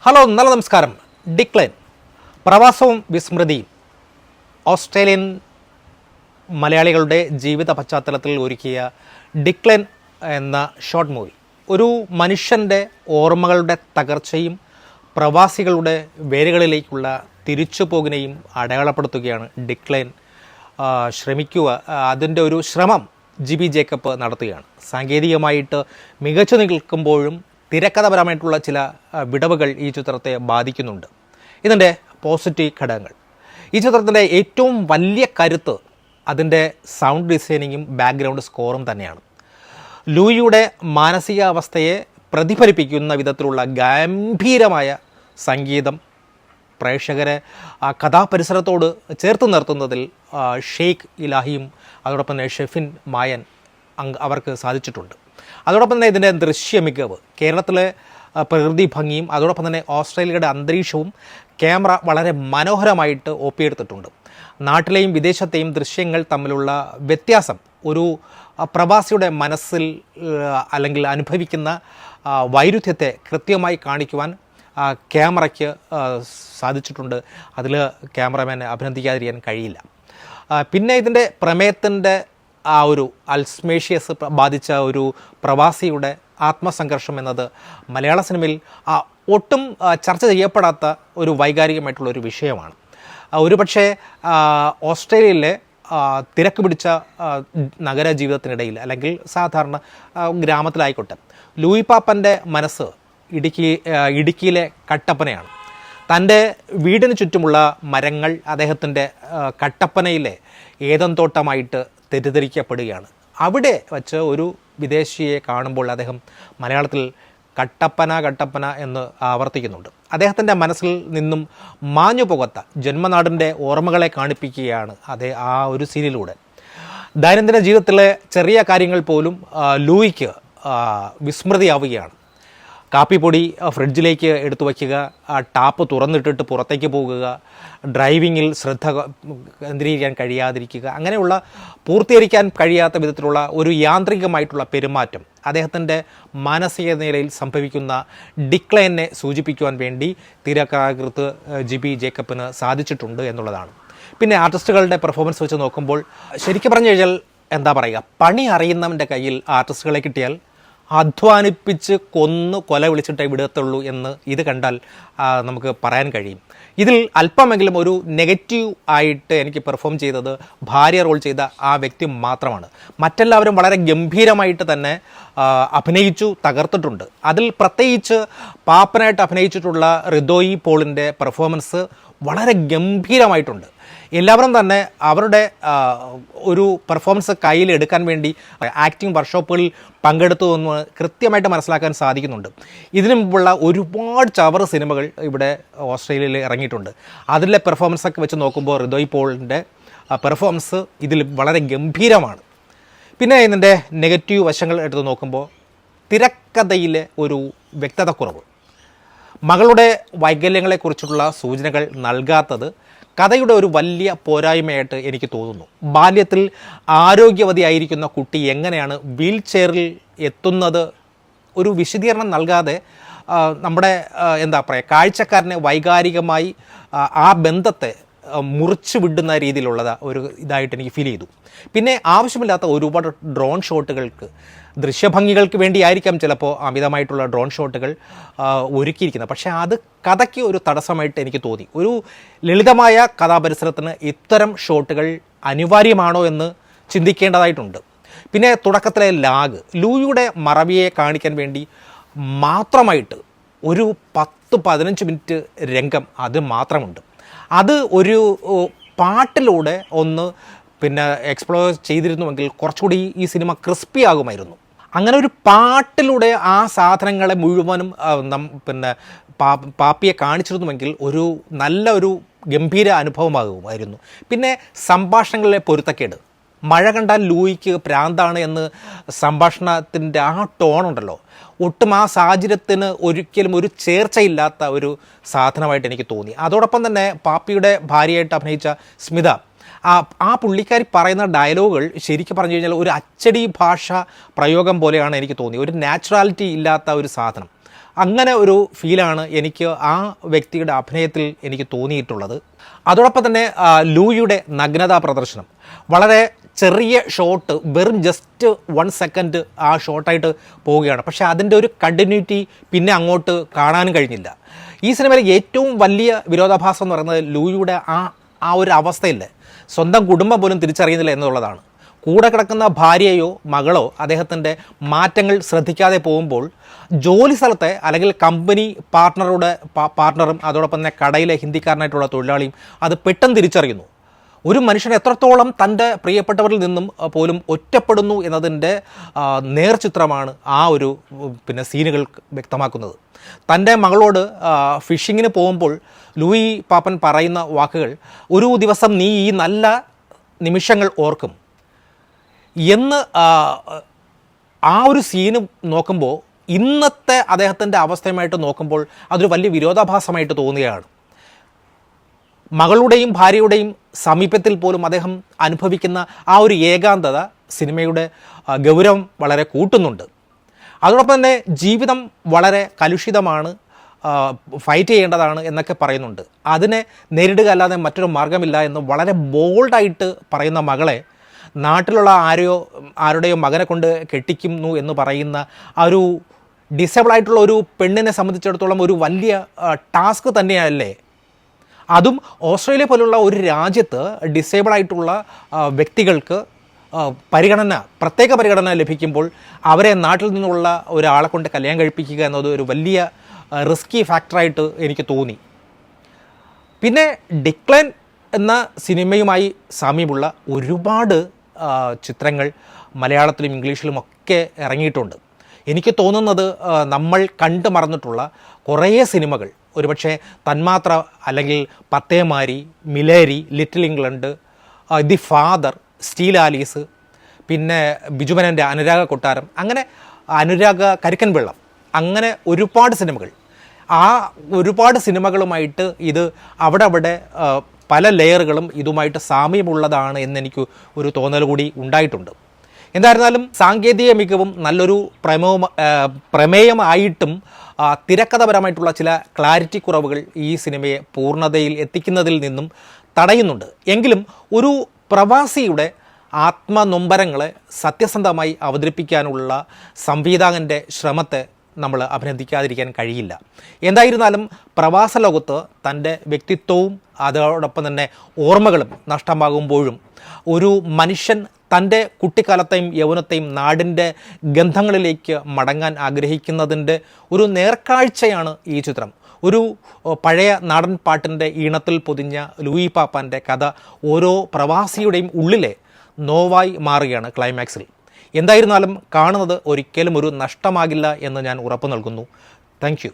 Hello, നല്ല നമസ്കാരം. Decline പ്രവാസവും വിസ്മൃതിയും Australian മലയാളികളുടെ ജീവിത പശ്ചാത്തലത്തിൽ ഒരുക്കിയ ഡിക്ലൈൻ എന്ന ഷോർട്ട് മൂവി ഒരു മനുഷ്യൻ്റെ ഓർമ്മകളുടെ തകർച്ചയും പ്രവാസികളുടെ വേരുകളിലേക്കുള്ള തിരിച്ചുപോകിനെയും അടയാളപ്പെടുത്തുകയാണ്. ഡിക്ലൈൻ അതിൻ്റെ ഒരു ശ്രമം ജിബി ജേക്കബ് നടത്തുകയാണ്. സാങ്കേതികമായിട്ട് മികച്ചു നിൽക്കുമ്പോഴും തിരക്കഥപരമായിട്ടുള്ള ചില വിടവുകൾ ഈ ചിത്രത്തെ ബാധിക്കുന്നുണ്ട്. ഇതിൻ്റെ പോസിറ്റീവ് ഘടകങ്ങൾ, ഈ ചിത്രത്തിൻ്റെ ഏറ്റവും വലിയ കരുത്ത് അതിൻ്റെ സൗണ്ട് ഡിസൈനിങ്ങും ബാക്ക്ഗ്രൗണ്ട് സ്കോറും തന്നെയാണ്. ലൂയിയുടെ മാനസികാവസ്ഥയെ പ്രതിഫലിപ്പിക്കുന്ന വിധത്തിലുള്ള ഗംഭീരമായ സംഗീതം പ്രേക്ഷകരെ കഥാപരിസരത്തോട് ചേർത്ത് നിർത്തുന്നതിൽ ഷെയ്ഖ് ഇലാഹിയും അതോടൊപ്പം തന്നെ ഷെഫിൻ മായൻ അവർക്ക് സാധിച്ചിട്ടുണ്ട്. അതോടൊപ്പം തന്നെ ഇതിൻ്റെ ദൃശ്യമികവ്, കേരളത്തിലെ പ്രകൃതി ഭംഗിയും അതോടൊപ്പം തന്നെ ഓസ്ട്രേലിയയുടെ അന്തരീക്ഷവും ക്യാമറ വളരെ മനോഹരമായിട്ട് ഒപ്പിയെടുത്തിട്ടുണ്ട്. നാട്ടിലെയും വിദേശത്തെയും ദൃശ്യങ്ങൾ തമ്മിലുള്ള വ്യത്യാസം ഒരു പ്രവാസിയുടെ മനസ്സിൽ അല്ലെങ്കിൽ അനുഭവിക്കുന്ന വൈരുദ്ധ്യത്തെ കൃത്യമായി കാണിക്കുവാൻ ക്യാമറയ്ക്ക് സാധിച്ചിട്ടുണ്ട്. അതിൽ ക്യാമറമാനെ അഭിനന്ദിക്കാതിരിക്കാൻ കഴിയില്ല. പിന്നെ ഇതിൻ്റെ പ്രമേയത്തിൻ്റെ ആ ഒരു അൽസ്മേഷ്യസ് ബാധിച്ച ഒരു പ്രവാസിയുടെ ആത്മസംഘർഷം എന്നത് മലയാള സിനിമയിൽ ഒട്ടും ചർച്ച ചെയ്യപ്പെടാത്ത ഒരു വൈകാരികമായിട്ടുള്ളൊരു വിഷയമാണ്. ഒരുപക്ഷെ ഓസ്ട്രേലിയയിലെ തിരക്ക് പിടിച്ച നഗര ജീവിതത്തിനിടയിൽ അല്ലെങ്കിൽ സാധാരണ ഗ്രാമത്തിലായിക്കോട്ടെ, ലൂയി പാപ്പൻ്റെ മനസ്സ് ഇടുക്കിയിലെ കട്ടപ്പനയാണ്. തൻ്റെ വീടിന് ചുറ്റുമുള്ള മരങ്ങൾ അദ്ദേഹത്തിൻ്റെ കട്ടപ്പനയിലെ ഏദൻ തോട്ടമായിട്ട് തെറ്റിദ്ധരിക്കപ്പെടുകയാണ്. അവിടെ വച്ച് ഒരു വിദേശിയെ കാണുമ്പോൾ അദ്ദേഹം മലയാളത്തിൽ കട്ടപ്പന എന്ന് ആവർത്തിക്കുന്നുണ്ട്. അദ്ദേഹത്തിൻ്റെ മനസ്സിൽ നിന്നും മാഞ്ഞു പോകാത്ത ജന്മനാടിൻ്റെ ഓർമ്മകളെ കാണിപ്പിക്കുകയാണ് ആ ഒരു സീനിലൂടെ. ദൈനംദിന ജീവിതത്തിലെ ചെറിയ കാര്യങ്ങൾ പോലും ലൂയിക്ക് വിസ്മൃതിയാവുകയാണ്. കാപ്പിപ്പൊടി ഫ്രിഡ്ജിലേക്ക് എടുത്തു വയ്ക്കുക, ടാപ്പ് തുറന്നിട്ടിട്ട് പുറത്തേക്ക് പോകുക, ഡ്രൈവിങ്ങിൽ ശ്രദ്ധ കേന്ദ്രീകരിക്കാൻ കഴിയാതിരിക്കുക, അങ്ങനെയുള്ള പൂർത്തീകരിക്കാൻ കഴിയാത്ത വിധത്തിലുള്ള ഒരു യാന്ത്രികമായിട്ടുള്ള പെരുമാറ്റം അദ്ദേഹത്തിൻ്റെ മാനസിക നിലയിൽ സംഭവിക്കുന്ന ഡിക്ലൈനെ സൂചിപ്പിക്കുവാൻ വേണ്ടി തിരക്കഥാകൃത്ത് ജിബി ജേക്കബിന് സാധിച്ചിട്ടുണ്ട് എന്നുള്ളതാണ്. പിന്നെ ആർട്ടിസ്റ്റുകളുടെ പെർഫോമൻസ് വെച്ച് നോക്കുമ്പോൾ ശരിക്കും പറഞ്ഞു കഴിഞ്ഞാൽ എന്താ പറയുക, പണി അറിയുന്നവൻ്റെ കയ്യിൽ ആർട്ടിസ്റ്റുകളെ കിട്ടിയാൽ അധ്വാനിപ്പിച്ച് കൊല വിളിച്ചിട്ടേ വിടത്തുള്ളൂ എന്ന് ഇത് കണ്ടാൽ നമുക്ക് പറയാൻ കഴിയും. ഇതിൽ അല്പമെങ്കിലും ഒരു നെഗറ്റീവ് ആയിട്ട് എനിക്ക് പെർഫോം ചെയ്തത് ഭാര്യ റോൾ ചെയ്ത ആ വ്യക്തി മാത്രമാണ്. മറ്റെല്ലാവരും വളരെ ഗംഭീരമായിട്ട് തന്നെ അഭിനയിച്ചു തകർത്തിട്ടുണ്ട്. അതിൽ പ്രത്യേകിച്ച് പാപ്പനായിട്ട് അഭിനയിച്ചിട്ടുള്ള റിദോയി പോളിൻ്റെ പെർഫോമൻസ് വളരെ ഗംഭീരമായിട്ടുണ്ട്. എല്ലാവരും തന്നെ അവരുടെ ഒരു പെർഫോമൻസ് കയ്യിലെടുക്കാൻ വേണ്ടി ആക്ടിംഗ് വർക്ക്ഷോപ്പുകളിൽ പങ്കെടുത്തു എന്ന് കൃത്യമായിട്ട് മനസ്സിലാക്കാൻ സാധിക്കുന്നുണ്ട്. ഇതിനു മുമ്പുള്ള ഒരുപാട് ചവറ് സിനിമകൾ ഇവിടെ ഓസ്ട്രേലിയയിൽ ഇറങ്ങിയിട്ടുണ്ട്. അതിലെ പെർഫോമൻസൊക്കെ വെച്ച് നോക്കുമ്പോൾ റിദോയി പോളിൻ്റെ പെർഫോമൻസ് ഇതിൽ വളരെ ഗംഭീരമാണ്. പിന്നെ ഇതിൻ്റെ നെഗറ്റീവ് വശങ്ങൾ എടുത്ത് നോക്കുമ്പോൾ തിരക്കഥയിലെ ഒരു വ്യക്തതക്കുറവ്, മകളുടെ വൈകല്യങ്ങളെക്കുറിച്ചുള്ള സൂചനകൾ നൽകാത്തത് കഥയുടെ ഒരു വലിയ പോരായ്മയായിട്ട് എനിക്ക് തോന്നുന്നു. ബാല്യത്തിൽ ആരോഗ്യവതിയായിരിക്കുന്ന കുട്ടി എങ്ങനെയാണ് വീൽ ചെയറിൽ എത്തുന്നത് ഒരു വിശദീകരണം നൽകാതെ നമ്മുടെ കാഴ്ചക്കാരനെ വൈകാരികമായി ആ ബന്ധത്തെ മുറിച്ചു വിടുന്ന രീതിയിലുള്ളത് ഒരു ഇതായിട്ട് എനിക്ക് ഫീൽ ചെയ്തു. പിന്നെ ആവശ്യമില്ലാത്ത ഒരുപാട് ഡ്രോൺ ഷോട്ടുകൾക്ക്, ദൃശ്യഭംഗികൾക്ക് വേണ്ടിയായിരിക്കാം ചിലപ്പോൾ അമിതമായിട്ടുള്ള ഡ്രോൺ ഷോട്ടുകൾ ഒരുക്കിയിരിക്കുന്നത്. പക്ഷേ അത് കഥയ്ക്ക് ഒരു തടസ്സമായിട്ട് എനിക്ക് തോന്നി. ഒരു ലളിതമായ കഥാപരിസരത്തിന് ഇത്തരം ഷോട്ടുകൾ അനിവാര്യമാണോ എന്ന് ചിന്തിക്കേണ്ടതായിട്ടുണ്ട്. പിന്നെ തുടക്കത്തിലെ ലാഗ്, ലൂയിയുടെ മറവിയെ കാണിക്കാൻ വേണ്ടി മാത്രമായിട്ട് ഒരു 10-15 മിനിറ്റ് രംഗം അത് മാത്രമുണ്ട്. അത് ഒരു പാട്ടിലൂടെ ഒന്ന് എക്സ്പ്ലോർ ചെയ്തിരുന്നുവെങ്കിൽ കുറച്ചുകൂടി ഈ സിനിമ ക്രിസ്പി ആകുമായിരുന്നു. അങ്ങനെ ഒരു പാട്ടിലൂടെ ആ സാധനങ്ങളെ മുഴുവനും പാപ്പിയെ കാണിച്ചിരുന്നുവെങ്കിൽ ഒരു ഒരു ഗംഭീര അനുഭവമാകുമായിരുന്നു. പിന്നെ സംഭാഷണങ്ങളിലെ പൊരുത്തക്കേട്, മഴ കണ്ടാൽ ലൂയിക്ക് പ്രാന്താണ് എന്ന് സംഭാഷണത്തിൻ്റെ ആ ടോണുണ്ടല്ലോ, ഒട്ടും ആ സാഹചര്യത്തിന് ഒരിക്കലും ഒരു ചേർച്ചയില്ലാത്ത ഒരു സാധനമായിട്ട് എനിക്ക് തോന്നി. അതോടൊപ്പം തന്നെ പാപ്പിയുടെ ഭാര്യയായിട്ട് അഭിനയിച്ച സ്മിത, ആ പുള്ളിക്കാരി പറയുന്ന ഡയലോഗുകൾ ശരിക്കും പറഞ്ഞു കഴിഞ്ഞാൽ ഒരു അച്ചടി ഭാഷ പ്രയോഗം പോലെയാണ് എനിക്ക് തോന്നി. ഒരു നാച്ചുറാലിറ്റി ഇല്ലാത്ത ഒരു സാധനം. അങ്ങനെ ഒരു ഫീലാണ് എനിക്ക് ആ വ്യക്തിയുടെ അഭിനയത്തിൽ എനിക്ക് തോന്നിയിട്ടുള്ളത്. അതോടൊപ്പം തന്നെ ലൂയിയുടെ നഗ്നതാ പ്രദർശനം വളരെ ചെറിയ ഷോട്ട്, വെറും ജസ്റ്റ് 1 സെക്കൻഡ് ആ ഷോട്ടായിട്ട് പോവുകയാണ്. പക്ഷേ അതിൻ്റെ ഒരു കണ്ടിന്യൂറ്റി പിന്നെ അങ്ങോട്ട് കാണാനും കഴിഞ്ഞില്ല. ഈ സിനിമയിലെ ഏറ്റവും വലിയ വിരോധാഭാസം എന്ന് പറയുന്നത് ലൂയിയുടെ ആ ഒരു അവസ്ഥയില്ലേ, സ്വന്തം കുടുംബം പോലും തിരിച്ചറിയുന്നില്ല എന്നുള്ളതാണ്. കൂടെ കിടക്കുന്ന ഭാര്യയോ മകളോ അദ്ദേഹത്തിൻ്റെ മാറ്റങ്ങൾ ശ്രദ്ധിക്കാതെ പോകുമ്പോൾ ജോലി സ്ഥലത്തെ അല്ലെങ്കിൽ കമ്പനി പാർട്ട്ണറും അതോടൊപ്പം തന്നെ കടയിലെ ഹിന്ദിക്കാരനായിട്ടുള്ള തൊഴിലാളിയും അത് പെട്ടെന്ന് തിരിച്ചറിയുന്നു. ഒരു മനുഷ്യൻ എത്രത്തോളം തൻ്റെ പ്രിയപ്പെട്ടവരിൽ നിന്നും പോലും ഒറ്റപ്പെടുന്നു എന്നതിൻ്റെ നേർചിത്രമാണ് ആ ഒരു സീനുകൾ വ്യക്തമാക്കുന്നത്. തൻ്റെ മകളോട് ഫിഷിങ്ങിന് പോകുമ്പോൾ ലൂയി പാപ്പൻ പറയുന്ന വാക്കുകൾ, ഒരു ദിവസം നീ ഈ നല്ല നിമിഷങ്ങൾ ഓർക്കും എന്ന് ആ ഒരു സീന് നോക്കുമ്പോൾ ഇന്നത്തെ അദ്ദേഹത്തിൻ്റെ അവസ്ഥയുമായിട്ട് നോക്കുമ്പോൾ അതൊരു വലിയ വിരോധാഭാസമായിട്ട് തോന്നുകയാണ്. മകളുടെയും ഭാര്യയുടെയും സമീപത്തിൽ പോലും അദ്ദേഹം അനുഭവിക്കുന്ന ആ ഒരു ഏകാന്തത സിനിമയുടെ ഗൗരവം വളരെ കൂട്ടുന്നുണ്ട്. അതോടൊപ്പം തന്നെ ജീവിതം വളരെ കലുഷിതമാണ്, ഫൈറ്റ് ചെയ്യേണ്ടതാണ് എന്നൊക്കെ പറയുന്നുണ്ട്. അതിനെ നേരിടുക അല്ലാതെ മറ്റൊരു മാർഗമില്ല എന്ന് വളരെ ബോൾഡായിട്ട് പറയുന്ന മകളെ നാട്ടിലുള്ള ആരുടെയോ മകനെ കൊണ്ട് കെട്ടിക്കുന്നു എന്ന് പറയുന്ന ആ ഒരു ഡിസേബിളായിട്ടുള്ള ഒരു പെണ്ണിനെ സംബന്ധിച്ചിടത്തോളം ഒരു വലിയ ടാസ്ക് തന്നെയല്ലേ. അതും ഓസ്ട്രേലിയ പോലുള്ള ഒരു രാജ്യത്ത് ഡിസേബിളായിട്ടുള്ള വ്യക്തികൾക്ക് പ്രത്യേക പരിഗണന ലഭിക്കുമ്പോൾ അവരെ നാട്ടിൽ നിന്നുള്ള ഒരാളെ കൊണ്ട് കല്യാണം കഴിപ്പിക്കുക എന്നത് ഒരു വലിയ റിസ്കി ഫാക്ടറായിട്ട് എനിക്ക് തോന്നി. പിന്നെ ഡിക്ലൈൻ എന്ന സിനിമയുമായി സാമ്യമുള്ള ഒരുപാട് ചിത്രങ്ങൾ മലയാളത്തിലും ഇംഗ്ലീഷിലുമൊക്കെ ഇറങ്ങിയിട്ടുണ്ട്. എനിക്ക് തോന്നുന്നത് നമ്മൾ കണ്ടു മറന്നിട്ടുള്ള കുറേ സിനിമകൾ, ഒരുപക്ഷെ തന്മാത്ര അല്ലെങ്കിൽ പത്തേമാരി, മിലേരി, Little England, The Father, Still Alice, പിന്നെ ബിജുമനൻ്റെ അനുരാഗ കൊട്ടാരം, അങ്ങനെ അനുരാഗ കരിക്കൻ വെള്ളം, അങ്ങനെ ഒരുപാട് സിനിമകൾ. ആ ഒരുപാട് സിനിമകളുമായിട്ട് ഇത് അവിടെ പല ലെയറുകളും ഇതുമായിട്ട് സാമ്യമുള്ളതാണ് എന്നെനിക്ക് ഒരു തോന്നൽ കൂടി ഉണ്ടായിട്ടുണ്ട്. എന്തായിരുന്നാലും സാങ്കേതിക മികവും നല്ലൊരു പ്രമേയമായിട്ടും തിരക്കഥപരമായിട്ടുള്ള ചില ക്ലാരിറ്റി കുറവുകൾ ഈ സിനിമയെ പൂർണ്ണതയിൽ എത്തിക്കുന്നതിൽ നിന്നും തടയുന്നുണ്ട്. എങ്കിലും ഒരു പ്രവാസിയുടെ ആത്മനൊമ്പരങ്ങളെ സത്യസന്ധമായി അവതരിപ്പിക്കാനുള്ള സംവിധായകൻ്റെ ശ്രമത്തെ നമ്മൾ അഭിനന്ദിക്കാതിരിക്കാൻ കഴിയില്ല. എന്തായിരുന്നാലും പ്രവാസ ലോകത്ത് തൻ്റെ വ്യക്തിത്വവും അതോടൊപ്പം തന്നെ ഓർമ്മകളും നഷ്ടമാകുമ്പോഴും ഒരു മനുഷ്യൻ തൻ്റെ കുട്ടിക്കാലത്തെയും യൗവനത്തെയും നാടിൻ്റെ ഗന്ധങ്ങളിലേക്ക് മടങ്ങാൻ ആഗ്രഹിക്കുന്നതിൻ്റെ ഒരു നേർക്കാഴ്ചയാണ് ഈ ചിത്രം. ഒരു പഴയ നാടൻ പാട്ടിൻ്റെ ഈണത്തിൽ പൊതിഞ്ഞ ലൂയി പാപ്പാൻ്റെ കഥ ഓരോ പ്രവാസിയുടെയും ഉള്ളിലെ നോവായി മാറുകയാണ് ക്ലൈമാക്സിൽ. എന്തായിരുന്നാലും കാണുന്നത് ഒരിക്കലും ഒരു നഷ്ടമാകില്ല എന്ന് ഞാൻ ഉറപ്പ് നൽകുന്നു. Thank you.